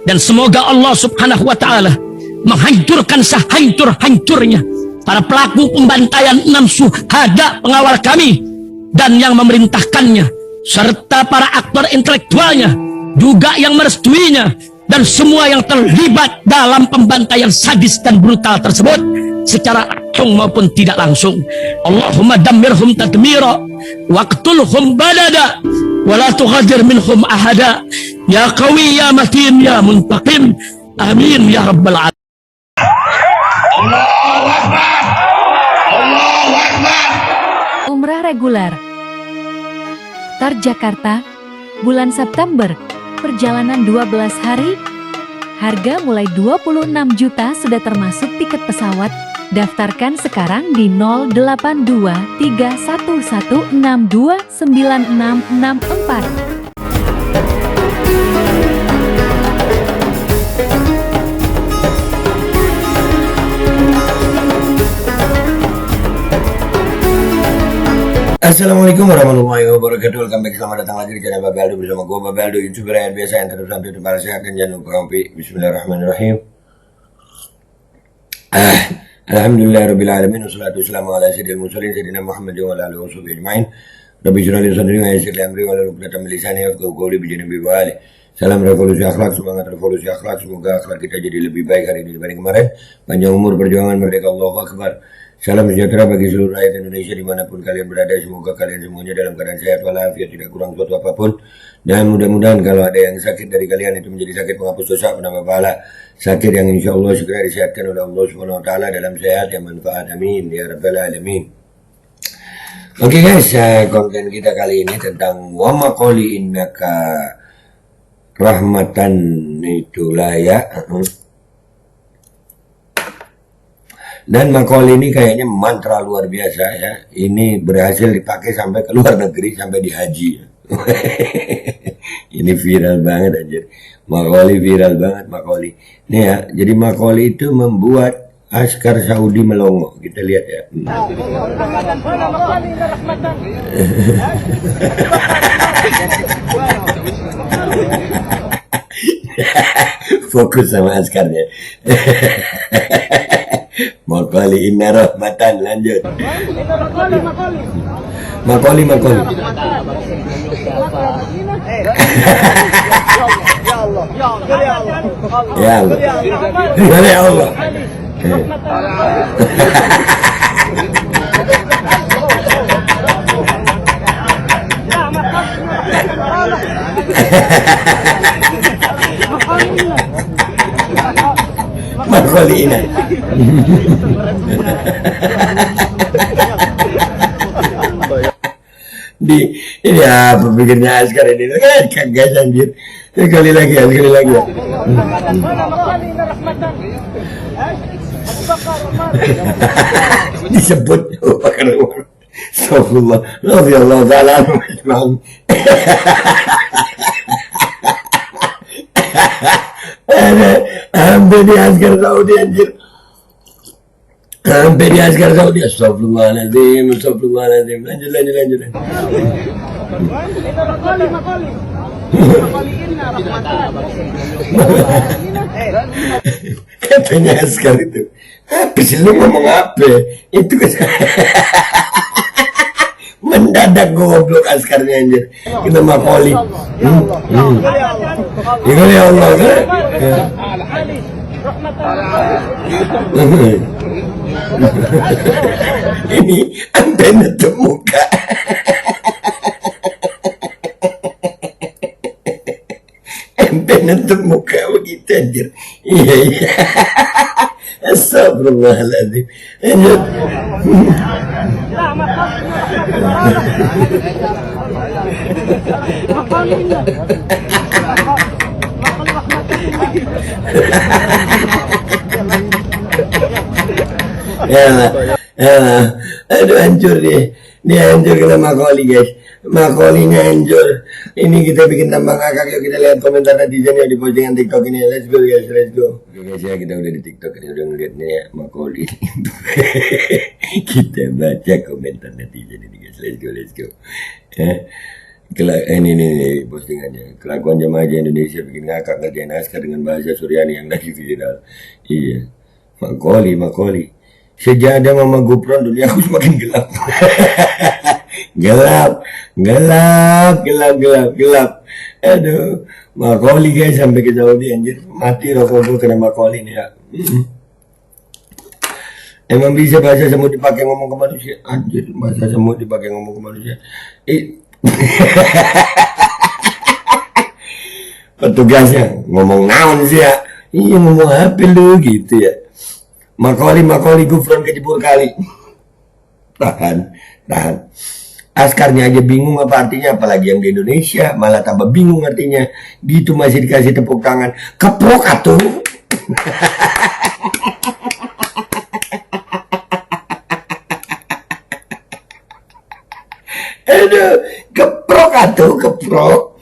Dan semoga Allah subhanahu wa ta'ala menghancurkan sehancur-hancurnya para pelaku pembantaian 6 syuhada pengawal kami dan yang memerintahkannya, serta para aktor intelektualnya juga yang merestuinya, dan semua yang terlibat dalam pembantaian sadis dan brutal tersebut secara langsung maupun tidak langsung. Allahumma dammirhum tadmira waqtulhum balada wala tughadir minhum ahada ya qawi ya matin ya muntaqim amin ya rabbal alamin. Allahu Akbar, Allahu Akbar. Umrah reguler Tar Jakarta bulan September, perjalanan 12 hari, harga mulai 26 juta sudah termasuk tiket pesawat. Daftarkan sekarang di 082311629664. Assalamualaikum warahmatullahi wabarakatuh. Welcome back, selamat datang lagi di channel Babeldo bersama gue Babeldo, youtuber yang biasa yang terus update para sehat dan jangan lupa ngopi. Bismillahirrahmanirrahim. Alhamdulillahirabbil alamin wassalatu wassalamu ala sayyidil mursalin sayyidina Muhammadin wa ala alihi washabihi ajmain. Rabbi shrah li sadri wa yassir li amri wa hlul 'uqdatam min lisani yafqahu qawli bi janibi wali. Salam revolusi akhlak, semangat revolusi akhlak. Semoga akhlak kita jadi lebih baik hari ini dibanding kemarin. Panjang umur, perjuangan, merdeka, Allahu Akbar. Salam sejahtera bagi seluruh rakyat Indonesia dimanapun kalian berada. Semoga kalian semuanya dalam keadaan sehat walafiat, tidak kurang suatu apapun. Dan mudah-mudahan kalau ada yang sakit dari kalian itu menjadi sakit penghapus dosa, penambah pahala. Sakit yang insya Allah segera disehatkan oleh Allah Subhanahu Wa Taala dalam sehat yang manfaat. Amin ya rabbal alamin. Oke guys, konten kita kali ini tentang wa maqali innaka rahmatan itulah ya. Dan maqali ini kayaknya mantra luar biasa ya. Ini berhasil dipakai sampai ke luar negeri, sampai di haji. Ini viral banget aja. Maqali viral banget maqali. Nih ya, jadi maqali itu membuat askar Saudi melongo. Kita lihat ya. Fokus sama askarnya. Maqali inna rahmatan, lanjut. Maqali. Ya Allah. Ya Allah. Maqali inna. Ini apa pikirnya askar ini? Guys anjir. Sekali lagi ya. Disebut Astagfirullah. Radhiyallahu ta'ala anhu. Hampir di askar Saudi anjir. Hampir di askar Saudi. Astagfirullahaladzim. Lanjut. Katanya askar itu. Apa sih lu ngomong apa? Itu mendadak goblok askarnya anjir. Kita maqali. Ya Allah. Ini antena tuh muka. Antena tuh muka begitu anjir. Iya. Astagfirullahaladzim. Lanjut. Aduh hancur dia hancur kena maqali guys. Maqalinya hancur. Ini kita bikin tambah ngakak. Yuk kita lihat komentar netizen yang di postingan TikTok ini. Let's go guys, let's go. Oke guys ya, kita udah di TikTok ini, udah ngeliatnya ya maqali. Kita baca komentar netizen ini guys. Let's go. Ini postingannya. Kelakuan jemaah haji Indonesia bikin ngakak ngerjain askar dengan bahasa Suryani yang lagi viral. Iya. Makoli. Sejak ada Mama Gupron dunia aku semakin gelap. gelap. Aduh, Makoli guys sampai ke Saudi anjir. Mati rokok gue kena Makoli nih ya. Emang bisa bahasa semut dipakai ngomong ke manusia? Anjir, bahasa semut dipakai ngomong ke manusia. Petugasnya ngomong naon sih ya? Iya ngomong apa lu gitu ya. Makoli Gufron kejebur kali. Tahan. Askarnya aja bingung apa artinya, apalagi yang di Indonesia malah tambah bingung artinya. Gitu masih dikasih tepuk tangan. Keprok atuh. Aduh, keprok.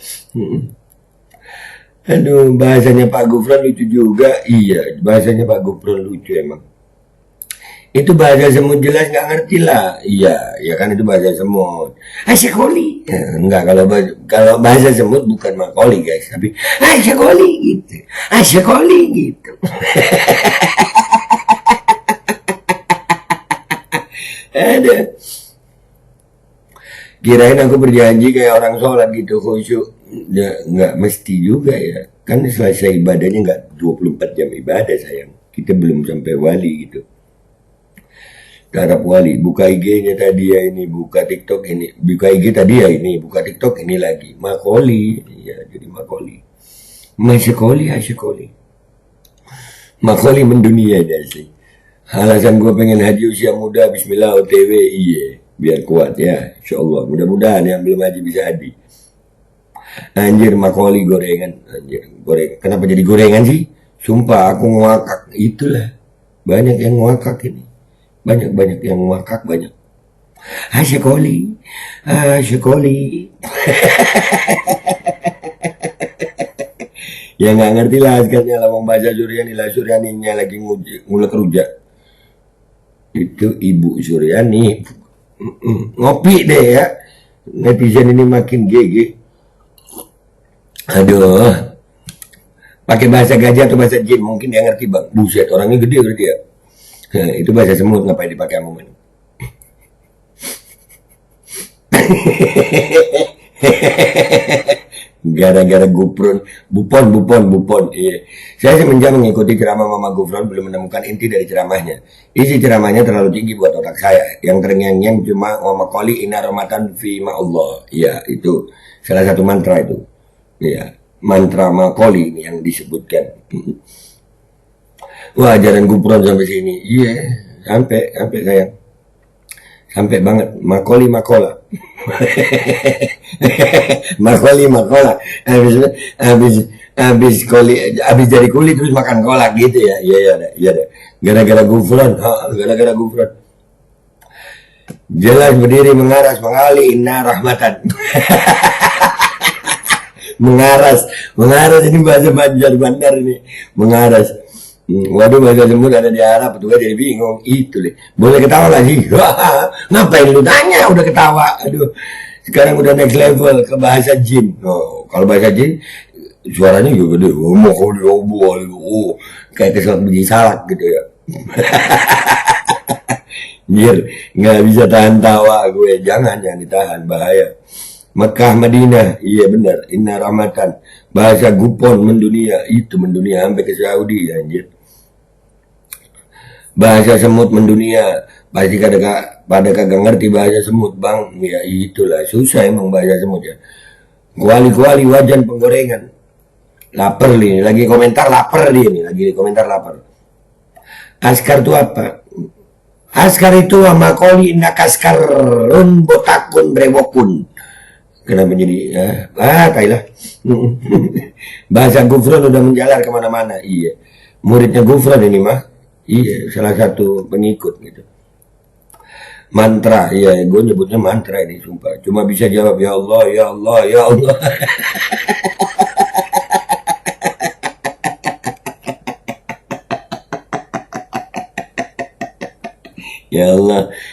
Aduh, bahasanya Pak Gufron lucu juga. Iya, bahasanya Pak Gufron lucu emang. Itu bahasa semut jelas nggak ngerti lah. Iya, ya kan itu bahasa semut. Asyikoli. Enggak, kalau bahasa semut bukan makoli guys, tapi asyikoli gitu. Ada. Kirain aku berjanji kayak orang sholat gitu khusyuk. Ya, nggak mesti juga ya. Kan selesai ibadahnya nggak 24 jam ibadah sayang. Kita belum sampai wali gitu. Tarap wali. Buka IG-nya tadi ya ini. Buka TikTok ini. Buka IG tadi ya ini. Buka TikTok ini lagi. Makoli. Ya jadi makoli. Asyikoli. Makoli mendunia aja sih. Alasan gue pengen haji usia muda. Bismillah OTW. Iya. Biar kuat ya. Insyaallah. Mudah-mudahan yang belum haji bisa haji. Anjir makoli gorengan. Kenapa jadi gorengan sih? Sumpah aku ngakak. Itulah. Banyak yang ngakak ini. Banyak yang ngakak banyak. Asyikoli. Ya nggak ngerti lah askarnya lah bahasa Suryaninya lagi ngulek rujak. Itu Ibu Suryani. Ngopi deh ya. Netizen ini makin GG. Aduh. Pakai bahasa gajah atau bahasa jin mungkin dia ngerti bang. Buset orangnya gede berarti ya. Nah, itu bahasa semut ngapain dipakai sama mana? Gara-gara Gufron, Bupon. Iya. Saya semenjak mengikuti ceramah Mama Gufron belum menemukan inti dari ceramahnya. Isi ceramahnya terlalu tinggi buat otak saya. Yang terngiang-ngiang cuma wa makoli inna rahmatan fi ma'allah. Iya, itu salah satu mantra itu. Iya, mantra makoli ini yang disebutkan. Wah, ajaran Gufron sampai sini. Iya, sampai sayang. Sampai banget. Makola. Makola. Habis jadi kulit terus makan kolak gitu ya. Iya ada. Gara-gara Gufron. Jelas berdiri mengaras mengali inna rahmatan. mengaras ini bahasa Banjar Bandar ini. Mengaras. Waduh bahasa semut ada di Arab, petugas jadi bingung. Itu deh. Boleh ketawa lagi. Ngapain lu tanya udah ketawa. Aduh. Sekarang udah next level ke bahasa jin. Oh, kalau bahasa jin suaranya juga gede. Kayak keselak biji salak gitu ya. Anjir, nggak bisa tahan tawa gue. Jangan ditahan, bahaya. Mekah Madinah, iya benar. Inna rahmatan. Bahasa Gupon mendunia, itu mendunia sampai ke Saudi anjir. Bahasa semut mendunia, pasti pada kagak ngerti bahasa semut bang. Ya itulah susah emang bahasa semut ya. Kuali wajan penggorengan. Lapar nih, lagi komentar lapar dia nih, lagi komentar lapar. Askar itu apa? Askar itu makoli nakaskar run botakun brewokun. Kenapa jadi kailah. Bahasa Gufron udah menjalar kemana-mana. Iya, muridnya Gufron ini mah. Iya, salah satu pengikut gitu. Mantra, iya, gue nyebutnya mantra ini, sumpah. Cuma bisa jawab ya Allah. Ya Allah.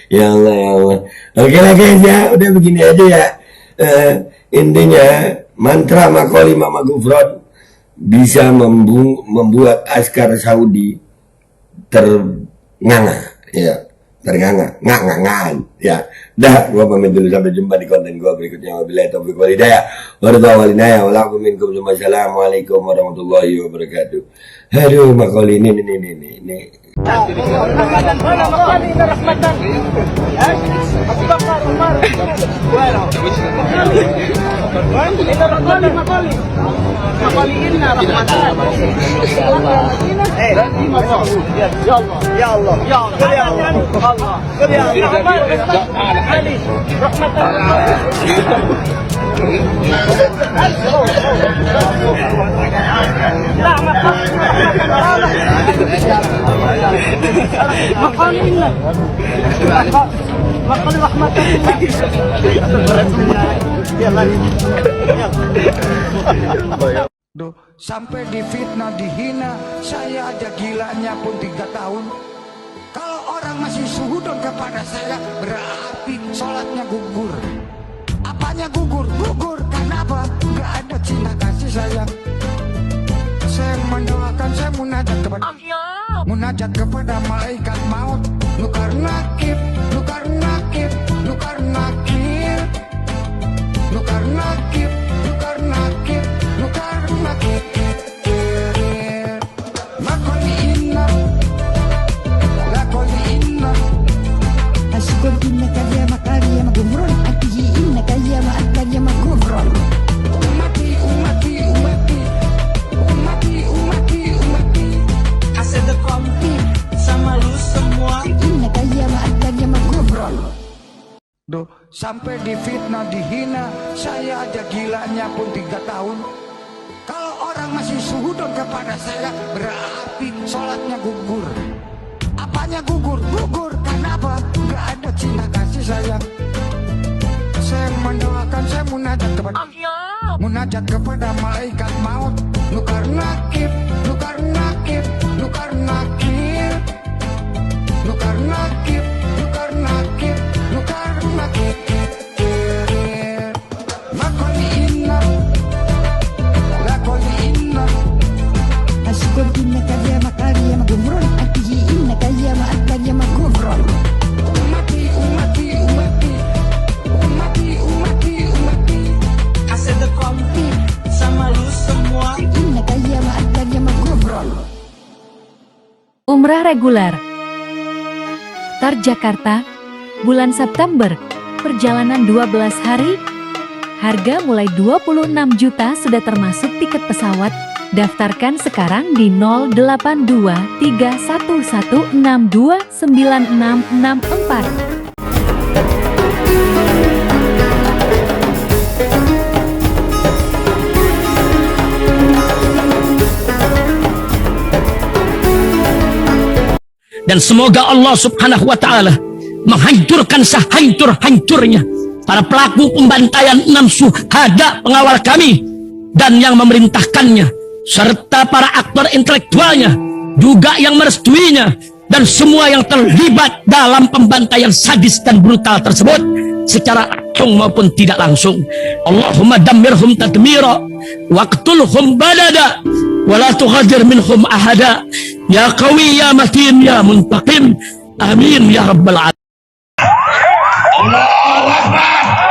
Ya Allah. Oke lah guys ya, udah begini aja ya. Intinya mantra Makoli Mama Gufron bisa membuat askar Saudi ternganga, ya, ternganga, ngangan, ya. Dah, gua pamit dulu, sampai jumpa di konten gua berikutnya. Wabillahi taufiq wal hidayah. Wassalamualaikum warahmatullahi wabarakatuh. Aduh, Makoli ini. Sampai difitnah, dihina, saya aja gilanya pun 3 tahun. Kalau orang masih suhudon kepada saya, berarti sholatnya gugur. Apanya gugur? Gugur, kenapa? Gak ada cinta kasih sayang. Saya mendoakan, saya munajat kepada malaikat maut. Nukar nakib, nukar nakib, nukar nakib, nukar nakib, nukar nakib, nukar nakib. Makoli inna, lakoli inna. Asyukun inna kaya makari ya magumron. Atihi inna kaya ma'akari ya magumron. Umati, umati, umati, umati, umati, umati. Asal kompi sama lu semua. Inna kaya ma'akari ya magumron. Sampai difitnah, dihina, saya aja gilanya pun 3 tahun. Kalau orang masih suhudon kepada saya, berarti sholatnya gugur. Apanya gugur? Gugur, kenapa? Gak ada cinta kasih sayang. Saya mendoakan, saya munajat kepada malaikat maut. Nukar nakib, nukar nakib, nukar nakib, nukar nakib, nukar nakib, nukar nakib. Makoli inna, lakoli inna. Asyukun inna kaya makari ya magumron. Atihi inna kaya ma'akari ya magumron. Umati, umati, umati, umati, umati, umati. Asal kompi sama lu semua. Inna kaya ma'akari ya magumron. Umrah reguler Tar Jakarta, bulan September, perjalanan 12 hari, harga mulai 26 juta sudah termasuk tiket pesawat. Daftarkan sekarang di 082311629664. Dan semoga Allah subhanahu wa ta'ala menghancurkan sehancur-hancurnya para pelaku pembantaian 6 syuhada pengawal kami dan yang memerintahkannya, serta para aktor intelektualnya juga yang merestuinya, dan semua yang terlibat dalam pembantaian sadis dan brutal tersebut secara langsung maupun tidak langsung. Allahumma dammirhum tadmira waqtulhum badada wala tughadir minhum ahada ya qawi ya matin ya muntaqim amin ya rabbal alamin. Allahu Akbar.